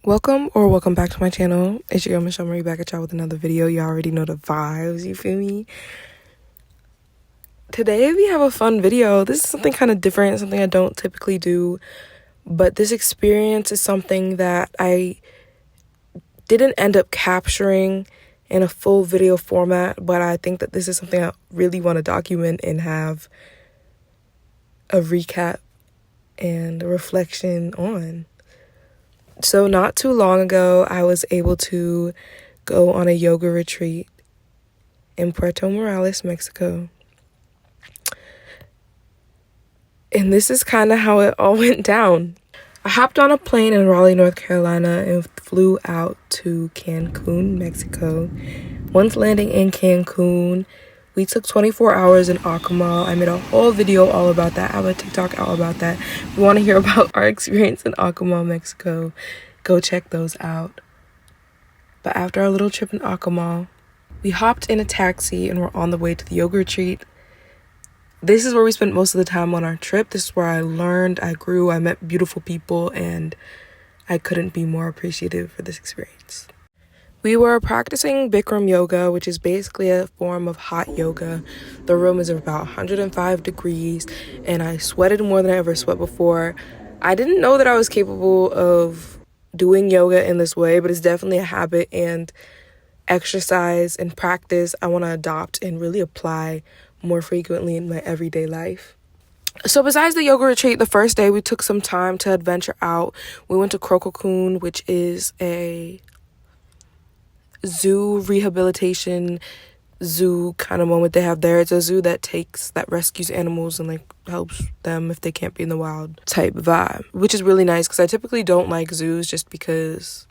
Welcome back to my channel. It's your girl Michelle Marie back at y'all with another video. You already know the vibes, you feel me? Today we have a fun video. This is something kind of different, something I don't typically do, but this experience is something that I didn't end up capturing in a full video format, but I think that this is something I really want to document and have a recap and a reflection on. So not too long ago, I was able to go on a yoga retreat in Puerto Morelos, Mexico. And this is kind of how it all went down. I hopped on a plane in Raleigh, North Carolina and flew out to Cancun, Mexico. Once landing in Cancun, we took 24 hours in Akumal. I made a whole video all about that. I have a TikTok all about that. If you want to hear about our experience in Akumal, Mexico, go check those out. But after our little trip in Akumal, we hopped in a taxi and we're on the way to the yoga retreat. This is where we spent most of the time on our trip. This is where I learned, I grew, I met beautiful people, and I couldn't be more appreciative for this experience. We were practicing Bikram yoga, which is basically a form of hot yoga. The room is about 105 degrees, and I sweated more than I ever sweat before. I didn't know that I was capable of doing yoga in this way, but it's definitely a habit and exercise and practice I want to adopt and really apply more frequently in my everyday life. So besides the yoga retreat, the first day we took some time to adventure out. We went to Crococune, which is a zoo rehabilitation zoo kind of moment they have there. It's a zoo that rescues animals and helps them if they can't be in the wild type vibe, which is really nice because I typically don't like zoos just because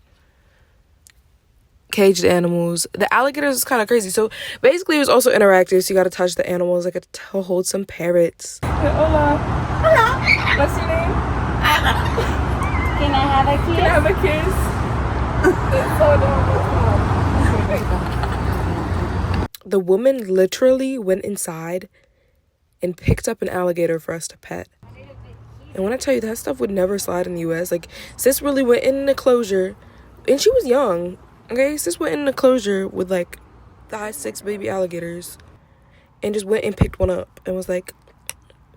caged animals. The alligators is kind of crazy. So basically it was also interactive, so you got to touch the animals. I got to hold some parrots. Hola. Hola. What's your name? Can I have a kiss? Can I have a kiss? It's so adorable. The woman literally went inside and picked up an alligator for us to pet. And when I tell you that stuff would never slide in the US, sis really went in an enclosure, and she was young, okay? Sis went in an enclosure with 6 baby alligators and just went and picked one up and was like,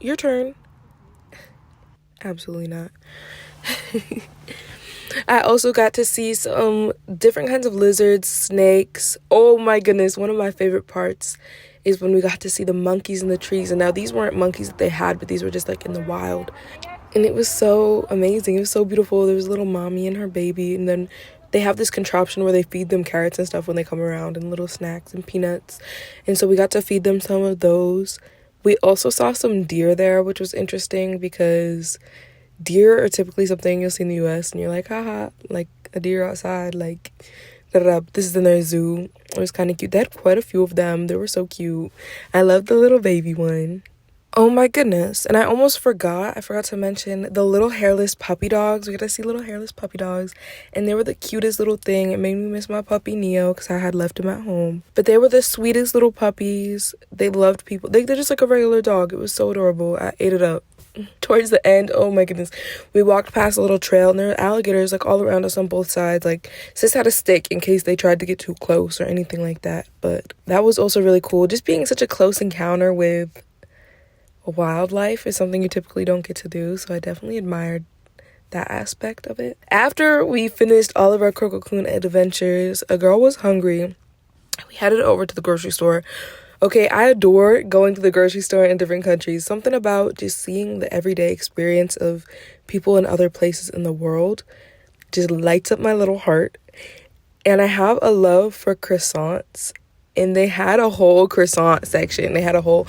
your turn. Absolutely not. I also got to see some different kinds of lizards, snakes. Oh my goodness, one of my favorite parts is when we got to see the monkeys in the trees. And now these weren't monkeys that they had, but these were just in the wild. And it was so amazing. It was so beautiful. There was a little mommy and her baby. And then they have this contraption where they feed them carrots and stuff when they come around, and little snacks and peanuts. And so we got to feed them some of those. We also saw some deer there, which was interesting because deer are typically something you'll see in the US and you're like, haha, a deer outside, da-da-da. This is in their zoo. It was kind of cute. They had quite a few of them. They were so cute. I love the little baby one. Oh my goodness. And I almost forgot. I forgot to mention the little hairless puppy dogs. We got to see little hairless puppy dogs, and they were the cutest little thing. It made me miss my puppy Neo because I had left him at home. But they were the sweetest little puppies. They loved people. They're just like a regular dog. It was so adorable. I ate it up. Towards the end, oh my goodness, we walked past a little trail and there were alligators all around us on both sides. Sis had a stick in case they tried to get too close or anything like that. But that was also really cool. Just being such a close encounter with wildlife is something you typically don't get to do, so I definitely admired that aspect of it. After we finished all of our Crococune adventures, a girl was hungry. We headed over to the grocery store. Okay, I adore going to the grocery store in different countries. Something about just seeing the everyday experience of people in other places in the world just lights up my little heart. And I have a love for croissants. And they had a whole croissant section. They had a whole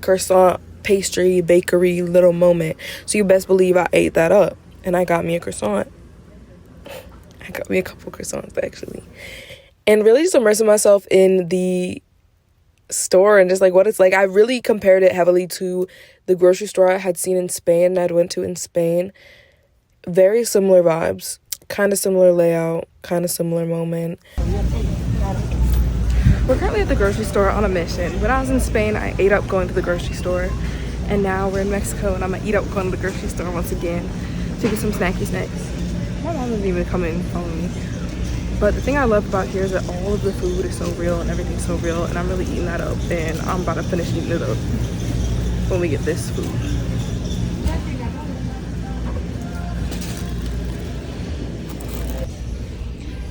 croissant pastry, bakery little moment. So you best believe I ate that up. And I got me a croissant. I got me a couple croissants, actually. And really just immersing myself in the store and just what it's like. I really compared it heavily to the grocery store I had seen in Spain, I'd went to in Spain. Very similar vibes, kind of similar layout, kind of similar moment. We're currently at the grocery store on a mission. When I was in Spain, I ate up going to the grocery store, and now we're in Mexico and I'm gonna eat up going to the grocery store once again to get some snacky snacks. My mom didn't even come in and follow me. But the thing I love about here is that all of the food is so real and everything's so real, and I'm really eating that up, and I'm about to finish eating it up when we get this food.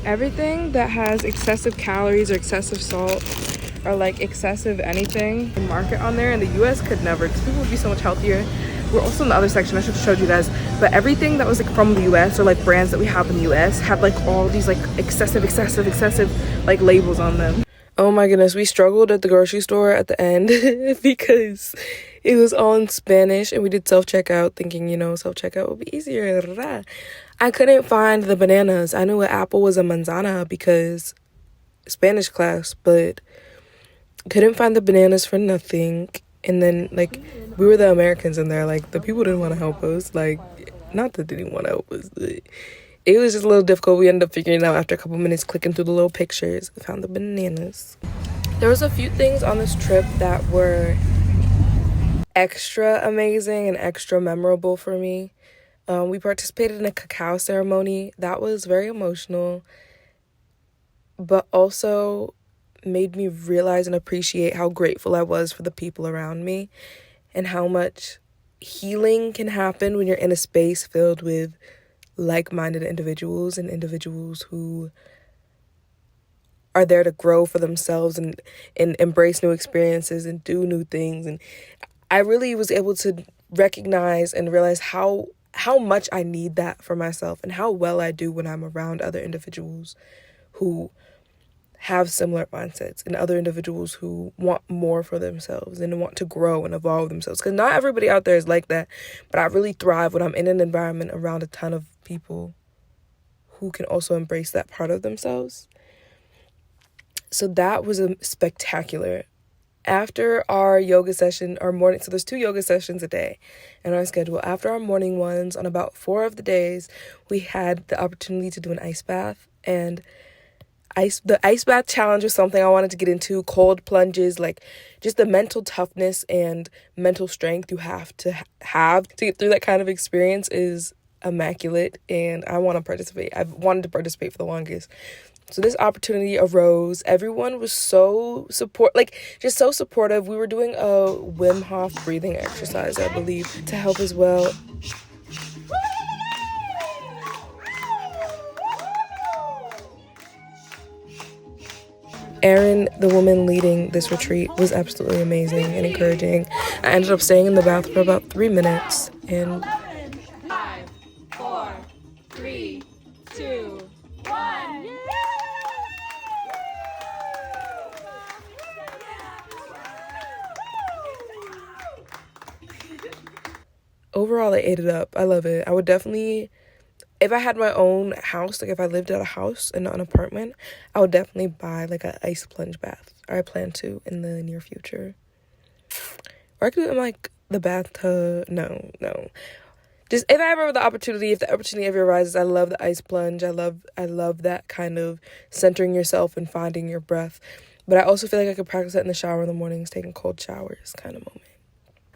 Everything that has excessive calories or excessive salt or like excessive anything, the market on there in the US could never, because people would be so much healthier. We're also in the other section, I should have showed you guys, but everything that was like from the US or like brands that we have in the US had like all these like excessive like labels on them. Oh my goodness, we struggled at the grocery store at the end because it was all in Spanish, and we did self-checkout thinking, you know, self-checkout would be easier. I couldn't find the bananas. I knew an apple was a manzana because Spanish class, but couldn't find the bananas for nothing. And then, like, we were the Americans in there. Like, the people didn't want to help us. Like, not that they didn't want to help us. It was just a little difficult. We ended up figuring it out after a couple minutes, clicking through the little pictures. We found the bananas. There was a few things on this trip that were extra amazing and extra memorable for me. We participated in a cacao ceremony. That was very emotional, but also made me realize and appreciate how grateful I was for the people around me and how much healing can happen when you're in a space filled with like-minded individuals and individuals who are there to grow for themselves and embrace new experiences and do new things. And I really was able to recognize and realize how much I need that for myself and how well I do when I'm around other individuals who have similar mindsets and other individuals who want more for themselves and want to grow and evolve themselves. Because not everybody out there is like that, but I really thrive when I'm in an environment around a ton of people who can also embrace that part of themselves. So that was a spectacular. After our yoga session, our morning, so there's 2 yoga sessions a day in our schedule. After our morning ones, on about 4 of the days, we had the opportunity to do an ice bath. And the ice bath challenge was something I wanted to get into. Cold plunges, like just the mental toughness and mental strength you have to get through that kind of experience is immaculate, and I want to participate. I've wanted to participate for the longest. So this opportunity arose. Everyone was so just so supportive. We were doing a Wim Hof breathing exercise, I believe, to help as well. Erin, the woman leading this retreat, was absolutely amazing and encouraging. I ended up staying in the bath for about 3 minutes, and 5, 4, 3, 2, 1. overall, I ate it up. I love it. I would definitely, if I had my own house, like if I lived at a house and not an apartment, I would definitely buy like an ice plunge bath. Or I plan to in the near future. Or I could do it in like the bathtub. No. Just if I ever have the opportunity, if the opportunity ever arises, I love the ice plunge. I love that kind of centering yourself and finding your breath. But I also feel like I could practice that in the shower in the mornings, taking cold showers kind of moment.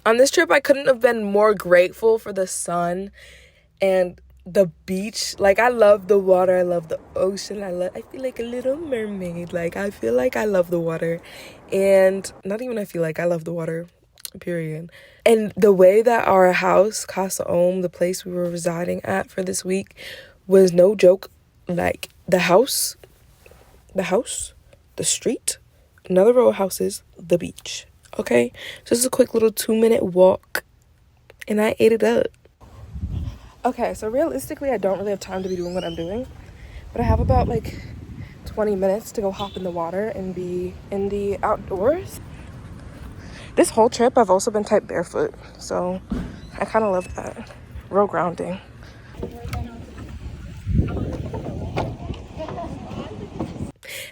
On this trip, I couldn't have been more grateful for the sun and the beach. Like, I love the water. I love the ocean. I feel like a little mermaid. Like, I feel like I love the water. And not even I feel like I love the water, period. And the way that our house, Casa Om, the place we were residing at for this week, was no joke. Like, the house, the street, another row of houses, the beach. Okay? So this is a quick little 2-minute walk. And I ate it up. Okay, so realistically, I don't really have time to be doing what I'm doing. But I have about, 20 minutes to go hop in the water and be in the outdoors. This whole trip, I've also been type barefoot. So I kind of love that. Real grounding.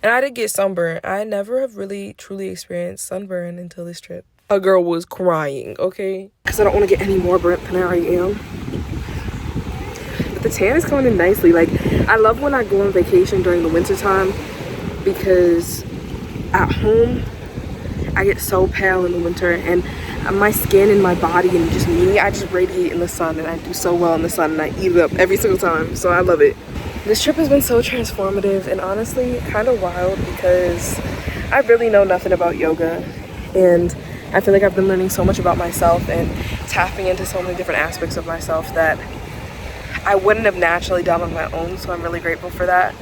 And I did get sunburn. I never have really truly experienced sunburn until this trip. A girl was crying, okay? Because I don't want to get any more burnt than I already am. But the tan is coming in nicely. Like, I love when I go on vacation during the winter time because at home, I get so pale in the winter. And my skin and my body and just me, I just radiate in the sun, and I do so well in the sun, and I eat it up every single time, so I love it. This trip has been so transformative and honestly kind of wild because I really know nothing about yoga, and I feel like I've been learning so much about myself and tapping into so many different aspects of myself that I wouldn't have naturally done on my own, so I'm really grateful for that.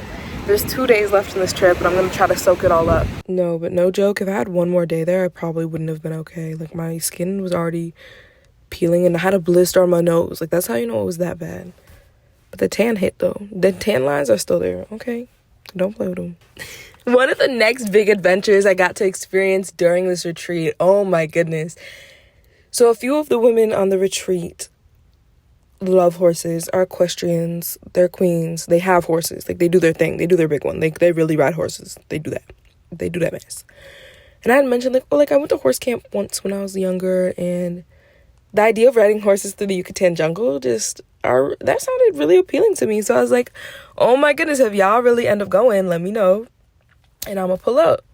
There's 2 days left in this trip, and I'm gonna try to soak it all up. No, but no joke, if I had one more day there, I probably wouldn't have been okay. Like, my skin was already peeling, and I had a blister on my nose. Like, that's how you know it was that bad. But the tan hit, though. The tan lines are still there, okay? Don't play with them. One of the next big adventures I got to experience during this retreat, oh my goodness. So a few of the women on the retreat love horses, are equestrians, they're queens, they have horses, like they do their thing, they do their big one, they really ride horses, they do that mess. And I had mentioned I went to horse camp once when I was younger, and the idea of riding horses through the Yucatan jungle that sounded really appealing to me. So I was like, oh my goodness, if y'all really end up going, let me know and I'm gonna pull up.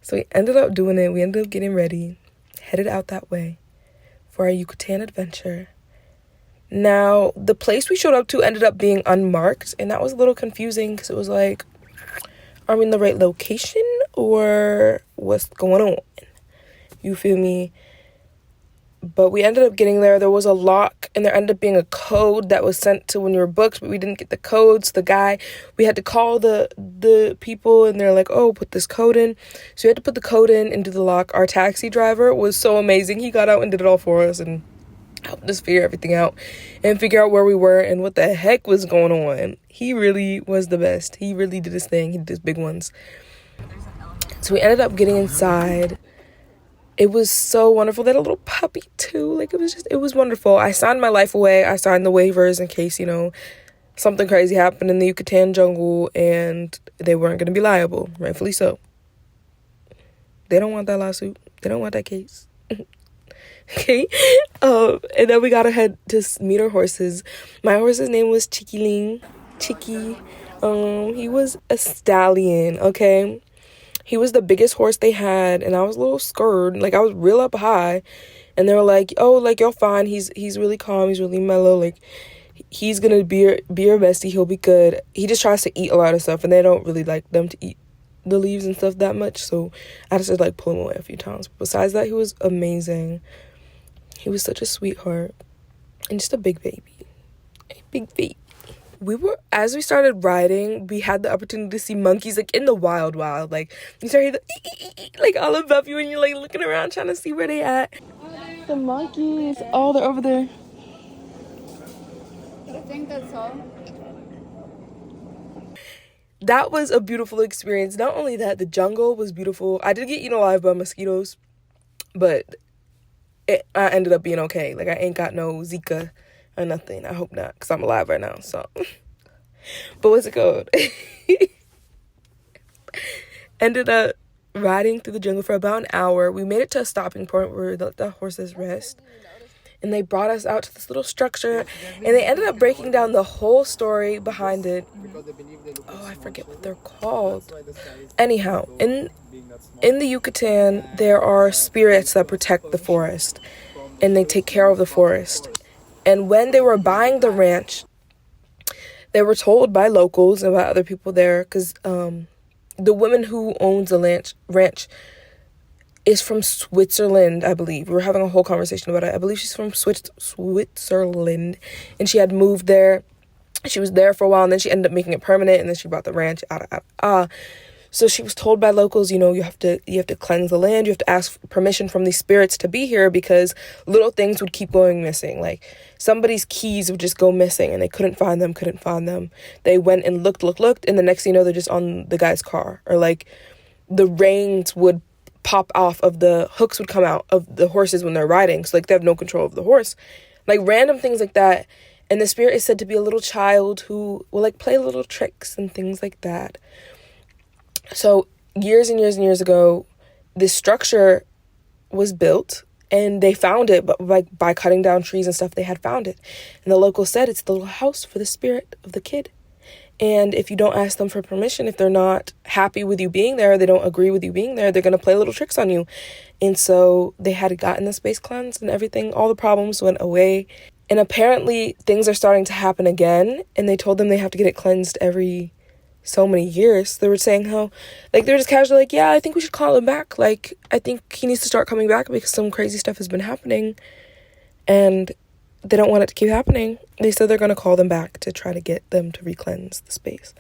So we ended up doing it. We ended up getting ready, headed out that way for our Yucatan adventure. Now, the place we showed up to ended up being unmarked, and that was a little confusing because it was like, are we in the right location or what's going on? You feel me? But we ended up getting there. There was a lock, and there ended up being a code that was sent to when you were booked, but we didn't get the code. So we had to call the people, and they're like, oh, put this code in. So we had to put the code in and do the lock. Our taxi driver was so amazing. He got out and did it all for us and helped us figure everything out and figure out where we were and what the heck was going on. He really was the best. He really did his thing. He did his big ones. So we ended up getting inside. It was so wonderful. They had a little puppy too. Like, it was wonderful. I signed my life away. I signed the waivers in case, something crazy happened in the Yucatan jungle and they weren't going to be liable. Rightfully so. They don't want that lawsuit. They don't want that case. Okay. And then we got to head to meet our horses. My horse's name was Chicky. He was a stallion, okay? He was the biggest horse they had, and I was a little scared. Like, I was real up high, and they were like, oh, like, you're fine. He's really calm. He's really mellow. Like, he's gonna be your bestie. He'll be good. He just tries to eat a lot of stuff, and they don't really like them to eat the leaves and stuff that much, so I just had to, pull him away a few times. Besides that, he was amazing. He was such a sweetheart, and just a big baby. A big baby. As we started riding, we had the opportunity to see monkeys, in the wild. Like, you start hearing the all above you, and you're, looking around trying to see where they at. The monkeys. Oh, they're over there. I think that's all. That was a beautiful experience. Not only that, the jungle was beautiful. I did get eaten alive by mosquitoes, but I ended up being okay. I ain't got no Zika or nothing. I hope not, because I'm alive right now, so. But what's it called? Ended up riding through the jungle for about an hour. We made it to a stopping point where the horses rest. And they brought us out to this little structure. And they ended up breaking down the whole story behind it. Oh, I forget what they're called. Anyhow, in the Yucatan, there are spirits that protect the forest. And they take care of the forest. And when they were buying the ranch, they were told by locals and by other people there, because the woman who owns the ranch is from Switzerland, I believe. We were having a whole conversation about it. I believe she's from Switzerland, and she had moved there. She was there for a while, and then she ended up making it permanent, and then she bought the ranch. So she was told by locals, you have to cleanse the land. You have to ask permission from these spirits to be here, because little things would keep going missing. Like, somebody's keys would just go missing and they couldn't find them. They went and looked, and the next thing you know, they're just on the guy's car. Or the reins would pop off of the hooks would come out of the horses when they're riding. So they have no control of the horse. Random things like that. And the spirit is said to be a little child who will play little tricks and things like that. So years and years and years ago, this structure was built, and they found it, but by cutting down trees and stuff, they had found it. And the locals said it's the little house for the spirit of the kid. And if you don't ask them for permission, if they're not happy with you being there, they don't agree with you being there, they're going to play little tricks on you. And so they had gotten the space cleansed and everything. All the problems went away. And apparently things are starting to happen again. And they told them they have to get it cleansed every so many years. They were saying how, like, they were just casually like, yeah, I think we should call him back. Like, I think he needs to start coming back because some crazy stuff has been happening. And they don't want it to keep happening. They said they're going to call them back to try to get them to re-cleanse the space.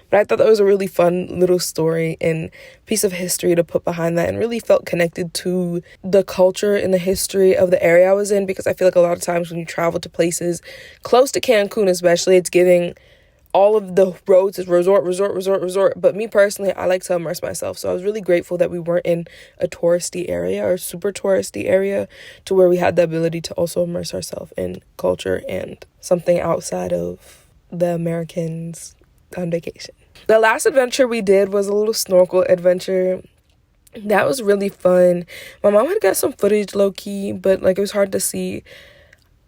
But I thought that was a really fun little story and piece of history to put behind that, and really felt connected to the culture and the history of the area I was in, because I feel like a lot of times when you travel to places close to Cancun especially, it's giving all of the roads is resort. But me personally, I like to immerse myself. So I was really grateful that we weren't in a touristy area or super touristy area, to where we had the ability to also immerse ourselves in culture and something outside of the Americans on vacation. The last adventure we did was a little snorkel adventure. That was really fun. My mom had got some footage low-key, but like it was hard to see.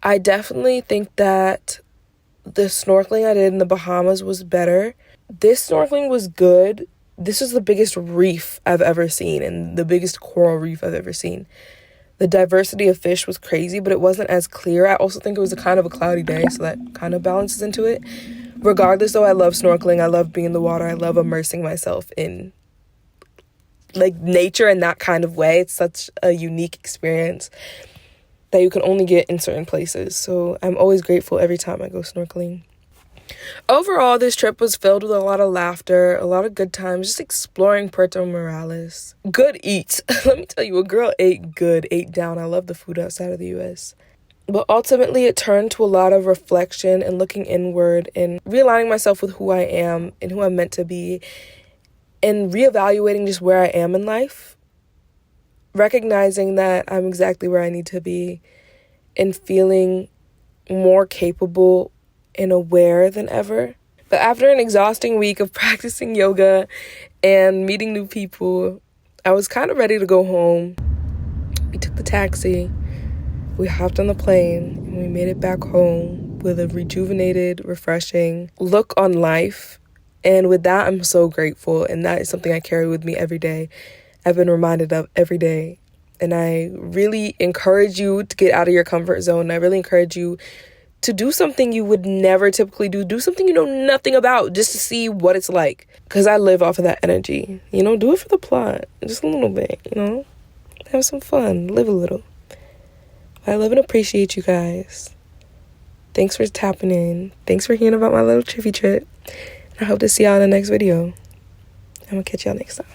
I definitely think that the snorkeling I did in the Bahamas was better. This snorkeling was good. This was the biggest reef I've ever seen, and the biggest coral reef I've ever seen. The diversity of fish was crazy, but it wasn't as clear. I also think it was a kind of a cloudy day, so that kind of balances into it. Regardless, though, I love snorkeling. I love being in the water. I love immersing myself in like nature in that kind of way. It's such a unique experience that you can only get in certain places. So I'm always grateful every time I go snorkeling. Overall, this trip was filled with a lot of laughter, a lot of good times, just exploring Puerto Morelos. Good eats. Let me tell you, a girl ate good, ate down. I love the food outside of the U.S. But ultimately, it turned to a lot of reflection and looking inward and realigning myself with who I am and who I'm meant to be, and reevaluating just where I am in life, recognizing that I'm exactly where I need to be, and feeling more capable and aware than ever. But after an exhausting week of practicing yoga and meeting new people, I was kind of ready to go home. We took the taxi, we hopped on the plane, and we made it back home with a rejuvenated, refreshing look on life. And with that, I'm so grateful, and that is something I carry with me every day. I've been reminded of every day. And I really encourage you to get out of your comfort zone. I really encourage you to do something you would never typically do. Do something you know nothing about, just to see what it's like. Because I live off of that energy. You know, do it for the plot. Just a little bit, you know. Have some fun. Live a little. I love and appreciate you guys. Thanks for tapping in. Thanks for hearing about my little trippy trip. I hope to see y'all in the next video. I'm going to catch y'all next time.